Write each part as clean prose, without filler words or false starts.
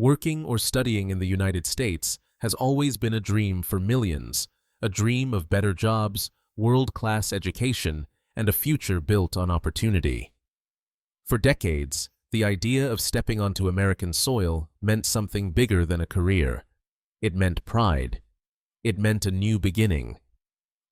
Working or studying in the United States has always been a dream for millions, a dream of better jobs, world-class education, and a future built on opportunity. For decades, the idea of stepping onto American soil meant something bigger than a career. It meant pride. It meant a new beginning.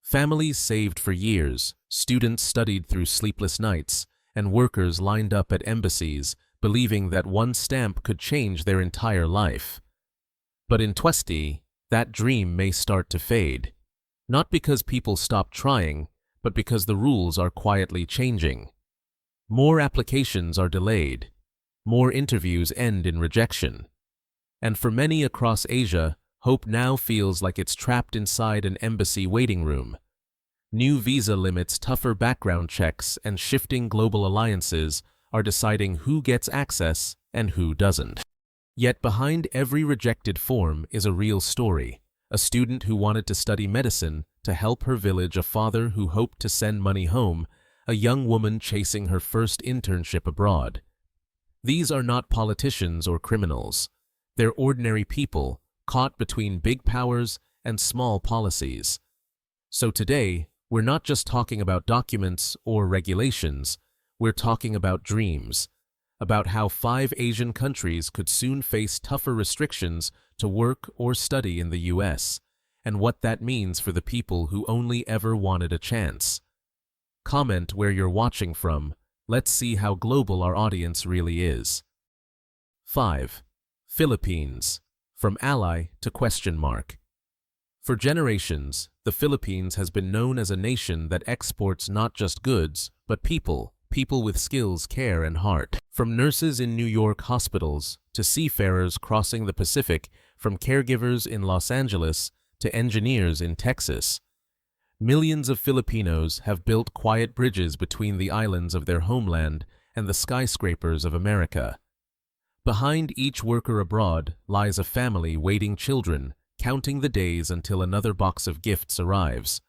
Families saved for years, students studied through sleepless nights, and workers lined up at embassies, believing that one stamp could change their entire life. But in 2020, that dream may start to fade. Not because people stop trying, but because the rules are quietly changing. More applications are delayed. More interviews end in rejection. And for many across Asia, hope now feels like it's trapped inside an embassy waiting room. New visa limits, tougher background checks, and shifting global alliances are deciding who gets access and who doesn't. Yet behind every rejected form is a real story. A student who wanted to study medicine to help her village, a father who hoped to send money home, a young woman chasing her first internship abroad. These are not politicians or criminals. They're ordinary people caught between big powers and small policies. So today, we're not just talking about documents or regulations, we're talking about dreams, about how 5 Asian countries could soon face tougher restrictions to work or study in the US, and what that means for the people who only ever wanted a chance. Comment where you're watching from. Let's see how global our audience really is. 5. Philippines. From ally to question mark. For generations, the Philippines has been known as a nation that exports not just goods, but people with skills, care, and heart. From nurses in New York hospitals to seafarers crossing the Pacific, from caregivers in Los Angeles to engineers in Texas. Millions of Filipinos have built quiet bridges between the islands of their homeland and the skyscrapers of America. Behind each worker abroad lies a family waiting, children counting the days until another box of gifts arrives.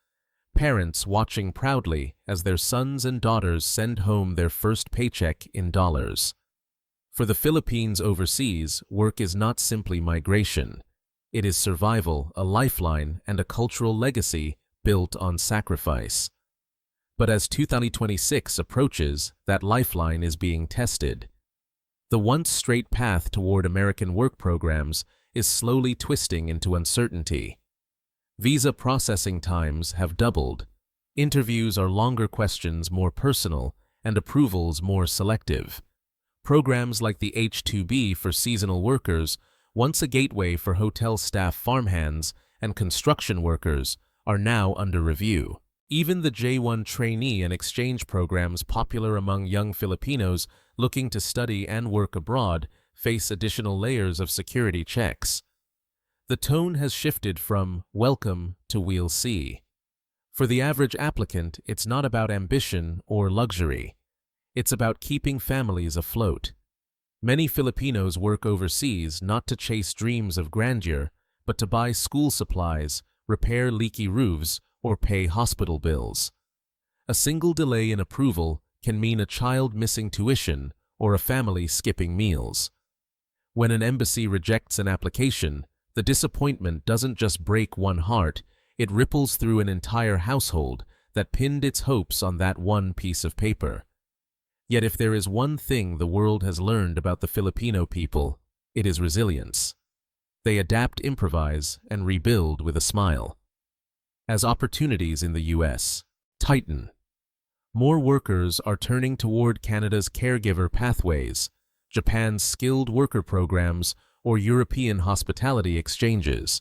Parents watching proudly as their sons and daughters send home their first paycheck in dollars. For the Philippines overseas, work is not simply migration. It is survival, a lifeline, and a cultural legacy built on sacrifice. But as 2026 approaches, that lifeline is being tested. The once straight path toward American work programs is slowly twisting into uncertainty. Visa processing times have doubled. Interviews are longer, questions more personal, and approvals more selective. Programs like the H-2B for seasonal workers, once a gateway for hotel staff, farmhands, and construction workers, are now under review. Even the J-1 trainee and exchange programs popular among young Filipinos looking to study and work abroad face additional layers of security checks. The tone has shifted from welcome to we'll see. For the average applicant, it's not about ambition or luxury. It's about keeping families afloat. Many Filipinos work overseas not to chase dreams of grandeur, but to buy school supplies, repair leaky roofs, or pay hospital bills. A single delay in approval can mean a child missing tuition or a family skipping meals. When an embassy rejects an application, the disappointment doesn't just break one heart, it ripples through an entire household that pinned its hopes on that one piece of paper. Yet if there is one thing the world has learned about the Filipino people, it is resilience. They adapt, improvise, and rebuild with a smile. As opportunities in the US tighten, more workers are turning toward Canada's caregiver pathways, Japan's skilled worker programs, or European hospitality exchanges.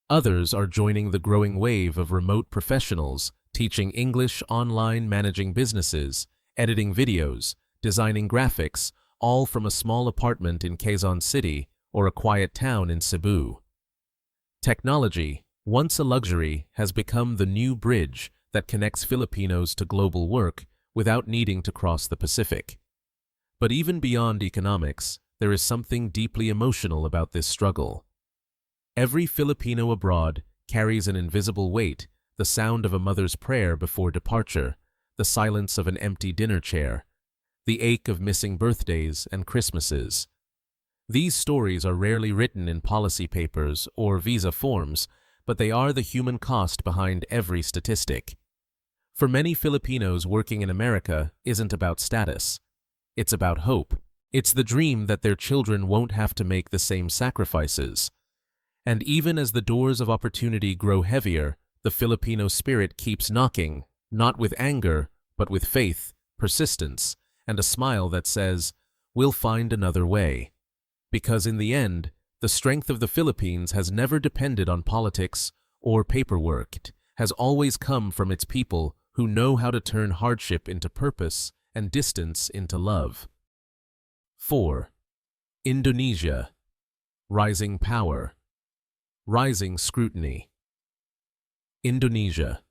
Others are joining the growing wave of remote professionals, teaching English online, managing businesses, editing videos, designing graphics, all from a small apartment in Quezon City or a quiet town in Cebu. Technology, once a luxury, has become the new bridge that connects Filipinos to global work without needing to cross the Pacific. But even beyond economics, there is something deeply emotional about this struggle. Every Filipino abroad carries an invisible weight, the sound of a mother's prayer before departure, the silence of an empty dinner chair, the ache of missing birthdays and Christmases. These stories are rarely written in policy papers or visa forms, but they are the human cost behind every statistic. For many Filipinos working in America isn't about status. It's about hope. It's the dream that their children won't have to make the same sacrifices. And even as the doors of opportunity grow heavier, the Filipino spirit keeps knocking, not with anger, but with faith, persistence, and a smile that says, "We'll find another way." Because in the end, the strength of the Philippines has never depended on politics or paperwork. It has always come from its people who know how to turn hardship into purpose and distance into love. 4. Indonesia. Rising power. Rising scrutiny. Indonesia.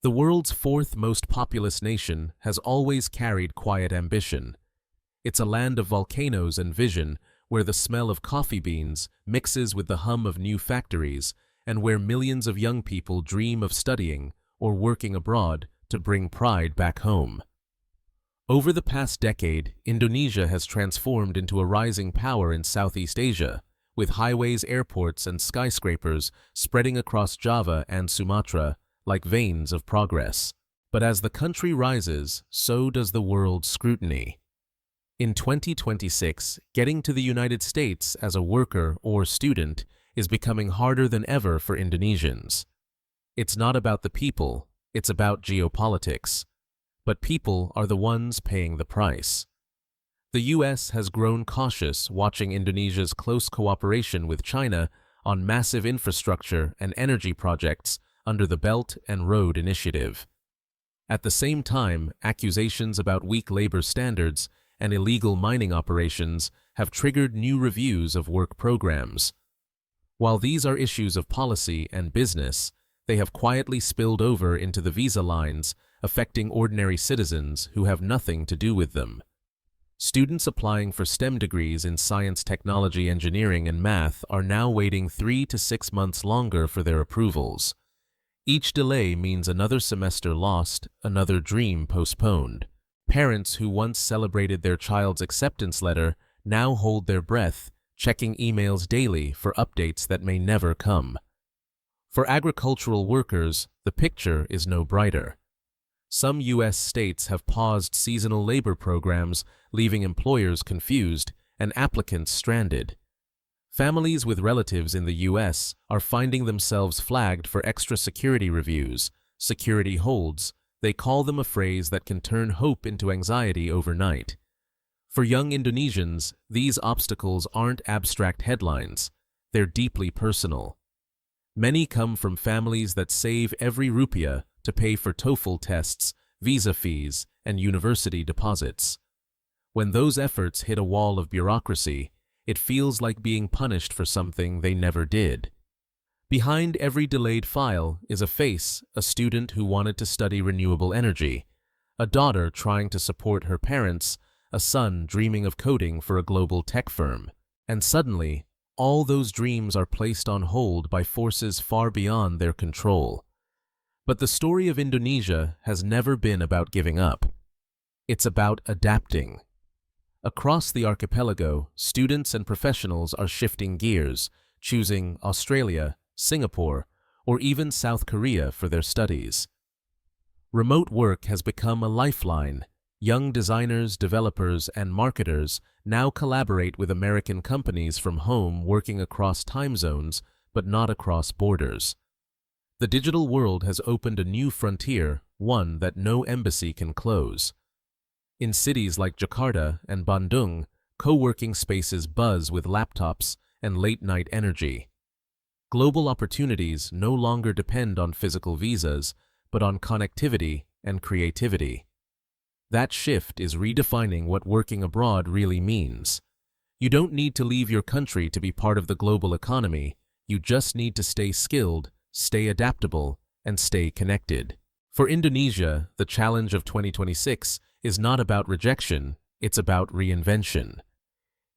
The world's fourth most populous nation has always carried quiet ambition. It's a land of volcanoes and vision, where the smell of coffee beans mixes with the hum of new factories, and where millions of young people dream of studying or working abroad to bring pride back home. Over the past decade, Indonesia has transformed into a rising power in Southeast Asia, with highways, airports, and skyscrapers spreading across Java and Sumatra like veins of progress. But as the country rises, so does the world's scrutiny. In 2026, getting to the United States as a worker or student is becoming harder than ever for Indonesians. It's not about the people, it's about geopolitics. But people are the ones paying the price. The U.S. has grown cautious watching Indonesia's close cooperation with China on massive infrastructure and energy projects under the Belt and Road Initiative. At the same time, accusations about weak labor standards and illegal mining operations have triggered new reviews of work programs. While these are issues of policy and business, they have quietly spilled over into the visa lines, affecting ordinary citizens who have nothing to do with them. Students applying for STEM degrees in science, technology, engineering, and math are now waiting 3 to 6 months longer for their approvals. Each delay means another semester lost, another dream postponed. Parents who once celebrated their child's acceptance letter now hold their breath, checking emails daily for updates that may never come. For agricultural workers, the picture is no brighter. Some U.S. states have paused seasonal labor programs, leaving employers confused and applicants stranded. Families with relatives in the U.S. are finding themselves flagged for extra security reviews, security holds. They call them a phrase that can turn hope into anxiety overnight. For young Indonesians, these obstacles aren't abstract headlines, they're deeply personal. Many come from families that save every rupiah to pay for TOEFL tests, visa fees, and university deposits. When those efforts hit a wall of bureaucracy, it feels like being punished for something they never did. Behind every delayed file is a face, a student who wanted to study renewable energy, a daughter trying to support her parents, a son dreaming of coding for a global tech firm. And suddenly, all those dreams are placed on hold by forces far beyond their control. But the story of Indonesia has never been about giving up. It's about adapting. Across the archipelago, students and professionals are shifting gears, choosing Australia, Singapore, or even South Korea for their studies. Remote work has become a lifeline. Young designers, developers, and marketers now collaborate with American companies from home, working across time zones, but not across borders. The digital world has opened a new frontier, one that no embassy can close. In cities like Jakarta and Bandung, co-working spaces buzz with laptops and late-night energy. Global opportunities no longer depend on physical visas, but on connectivity and creativity. That shift is redefining what working abroad really means. You don't need to leave your country to be part of the global economy. You just need to stay skilled, stay adaptable, and stay connected. For Indonesia, the challenge of 2026 is not about rejection, it's about reinvention.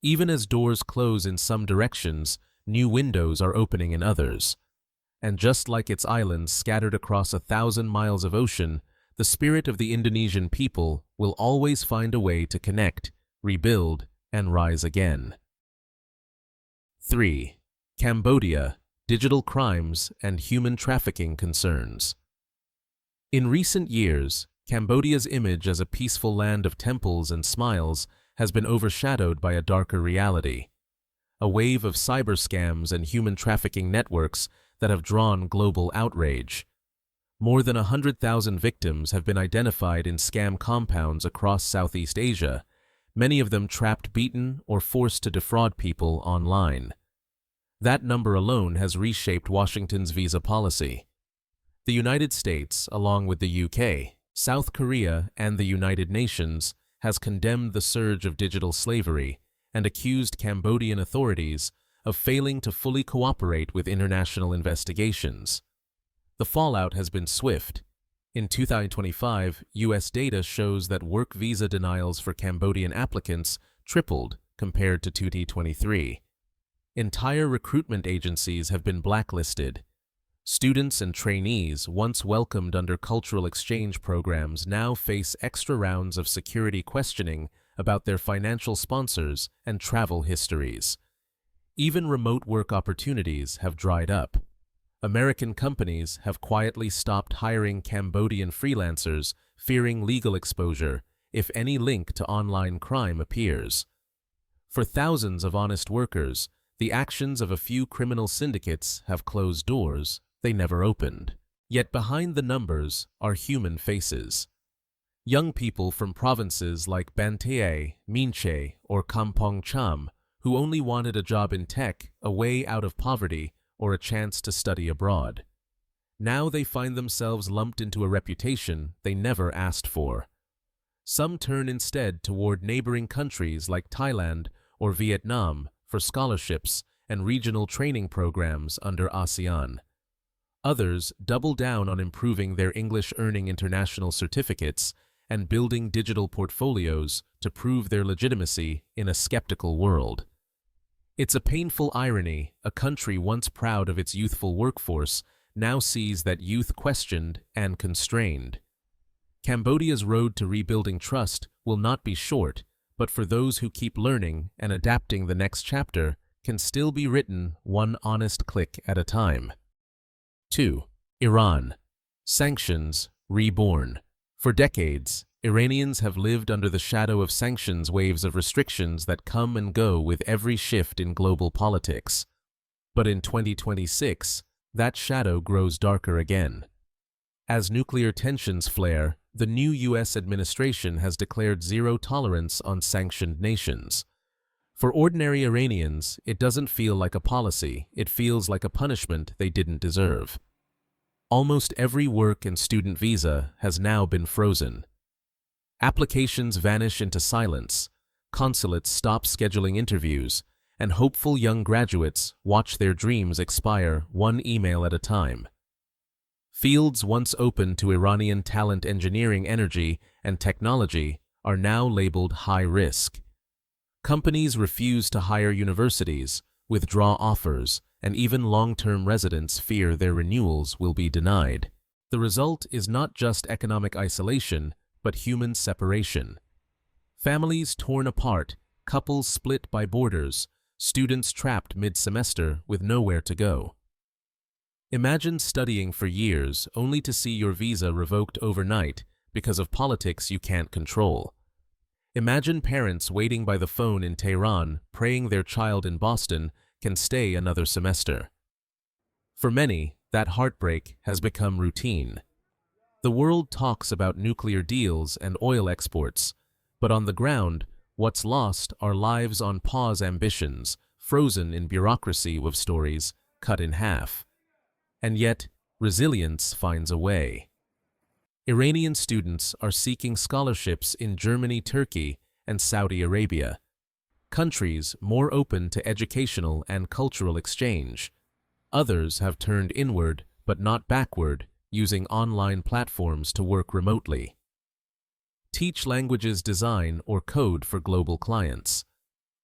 Even as doors close in some directions, new windows are opening in others. And just like its islands scattered across 1,000 miles of ocean, the spirit of the Indonesian people will always find a way to connect, rebuild, and rise again. 3. Cambodia, digital crimes and human trafficking concerns. In recent years, Cambodia's image as a peaceful land of temples and smiles has been overshadowed by a darker reality. A wave of cyber scams and human trafficking networks that have drawn global outrage. More than 100,000 victims have been identified in scam compounds across Southeast Asia, many of them trapped, beaten, or forced to defraud people online. That number alone has reshaped Washington's visa policy. The United States, along with the UK, South Korea, and the United Nations, has condemned the surge of digital slavery and accused Cambodian authorities of failing to fully cooperate with international investigations. The fallout has been swift. In 2025, U.S. data shows that work visa denials for Cambodian applicants tripled compared to 2023. Entire recruitment agencies have been blacklisted. Students and trainees, once welcomed under cultural exchange programs, now face extra rounds of security questioning about their financial sponsors and travel histories. Even remote work opportunities have dried up. American companies have quietly stopped hiring Cambodian freelancers, fearing legal exposure if any link to online crime appears. For thousands of honest workers, the actions of a few criminal syndicates have closed doors they never opened. Yet behind the numbers are human faces. Young people from provinces like Banteay, Minche, or Kampong Cham, who only wanted a job in tech, a way out of poverty, or a chance to study abroad. Now they find themselves lumped into a reputation they never asked for. Some turn instead toward neighboring countries like Thailand or Vietnam for scholarships and regional training programs under ASEAN. Others double down on improving their English-earning international certificates and building digital portfolios to prove their legitimacy in a skeptical world. It's a painful irony a country once proud of its youthful workforce now sees that youth questioned and constrained. Cambodia's road to rebuilding trust will not be short, but for those who keep learning and adapting, the next chapter can still be written one honest click at a time. 2. Iran. Sanctions, Reborn. For decades, Iranians have lived under the shadow of sanctions waves of restrictions that come and go with every shift in global politics. But in 2026, that shadow grows darker again. As nuclear tensions flare, the new U.S. administration has declared zero tolerance on sanctioned nations. For ordinary Iranians, it doesn't feel like a policy, it feels like a punishment they didn't deserve. Almost every work and student visa has now been frozen. Applications vanish into silence, consulates stop scheduling interviews, and hopeful young graduates watch their dreams expire one email at a time. Fields once open to Iranian talent, engineering, energy, and technology are now labeled high risk. Companies refuse to hire universities, withdraw offers, and even long-term residents fear their renewals will be denied. The result is not just economic isolation, but human separation. Families torn apart, couples split by borders, students trapped mid-semester with nowhere to go. Imagine studying for years only to see your visa revoked overnight because of politics you can't control. Imagine parents waiting by the phone in Tehran, praying their child in Boston can stay another semester. For many, that heartbreak has become routine. The world talks about nuclear deals and oil exports, but on the ground, what's lost are lives on pause, ambitions frozen in bureaucracy with stories cut in half. And yet, resilience finds a way. Iranian students are seeking scholarships in Germany, Turkey, and Saudi Arabia, countries more open to educational and cultural exchange. Others have turned inward, but not backward, using online platforms to work remotely. Teach languages, design, or code for global clients.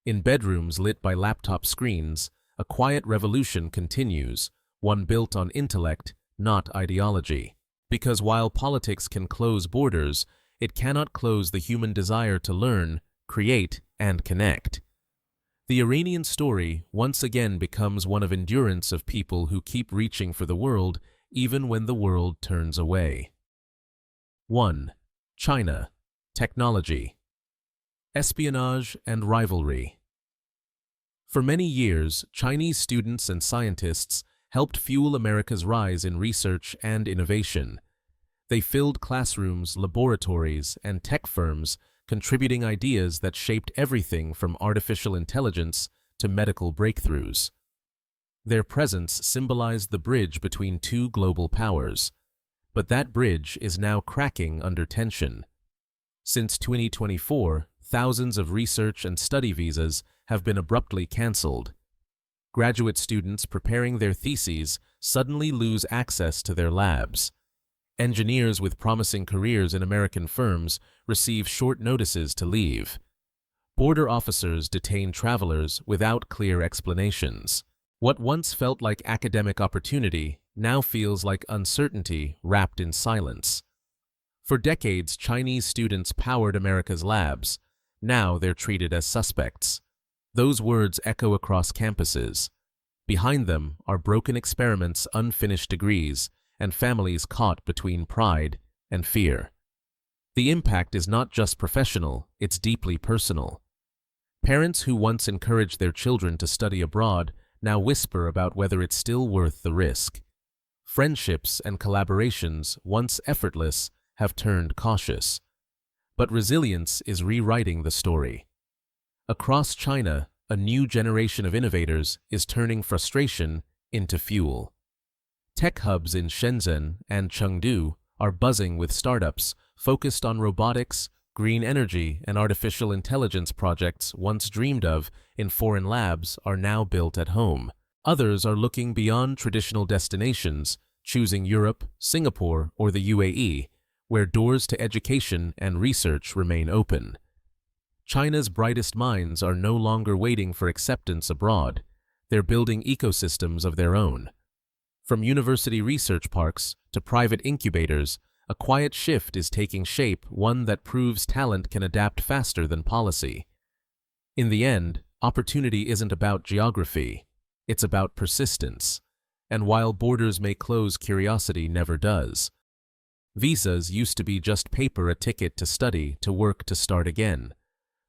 In bedrooms lit by laptop screens, a quiet revolution continues, one built on intellect, not ideology. Because while politics can close borders, it cannot close the human desire to learn, create, and connect. The Iranian story once again becomes one of endurance of people who keep reaching for the world even when the world turns away. 1. China. Technology. Espionage and rivalry. For many years, Chinese students and scientists helped fuel America's rise in research and innovation. They filled classrooms, laboratories, and tech firms, contributing ideas that shaped everything from artificial intelligence to medical breakthroughs. Their presence symbolized the bridge between two global powers, but that bridge is now cracking under tension. Since 2024, thousands of research and study visas have been abruptly canceled. Graduate students preparing their theses suddenly lose access to their labs. Engineers with promising careers in American firms receive short notices to leave. Border officers detain travelers without clear explanations. What once felt like academic opportunity now feels like uncertainty wrapped in silence. For decades, Chinese students powered America's labs. Now they're treated as suspects. Those words echo across campuses. Behind them are broken experiments, unfinished degrees, and families caught between pride and fear. The impact is not just professional, it's deeply personal. Parents who once encouraged their children to study abroad now whisper about whether it's still worth the risk. Friendships and collaborations, once effortless, have turned cautious. But resilience is rewriting the story. Across China, a new generation of innovators is turning frustration into fuel. Tech hubs in Shenzhen and Chengdu are buzzing with startups focused on robotics, green energy, and artificial intelligence. Projects once dreamed of in foreign labs are now built at home. Others are looking beyond traditional destinations, choosing Europe, Singapore, or the UAE, where doors to education and research remain open. China's brightest minds are no longer waiting for acceptance abroad. They're building ecosystems of their own. From university research parks to private incubators, a quiet shift is taking shape, one that proves talent can adapt faster than policy. In the end, opportunity isn't about geography, it's about persistence. And while borders may close, curiosity never does. Visas used to be just paper, a ticket to study, to work, to start again.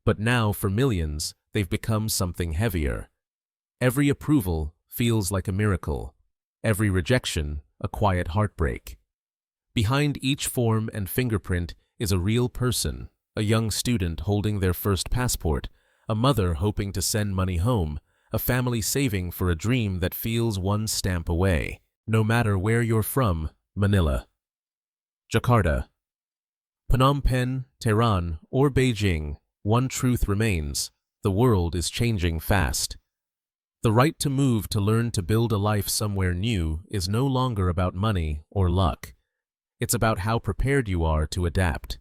But now, for millions, they've become something heavier. Every approval feels like a miracle. Every rejection, a quiet heartbreak. Behind each form and fingerprint is a real person, a young student holding their first passport, a mother hoping to send money home, a family saving for a dream that feels one stamp away. No matter where you're from, Manila, Jakarta, Phnom Penh, Tehran, or Beijing, one truth remains: the world is changing fast. The right to move, to learn, to build a life somewhere new is no longer about money or luck. It's about how prepared you are to adapt.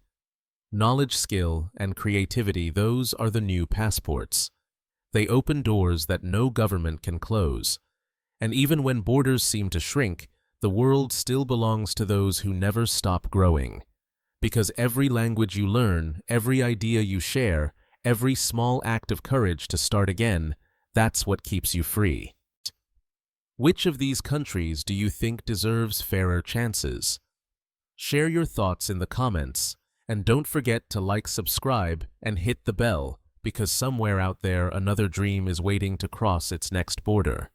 Knowledge, skill, and creativity, those are the new passports. They open doors that no government can close. And even when borders seem to shrink, the world still belongs to those who never stop growing. Because every language you learn, every idea you share, every small act of courage to start again, that's what keeps you free. Which of these countries do you think deserves fairer chances? Share your thoughts in the comments, and don't forget to like, subscribe, and hit the bell, because somewhere out there another dream is waiting to cross its next border.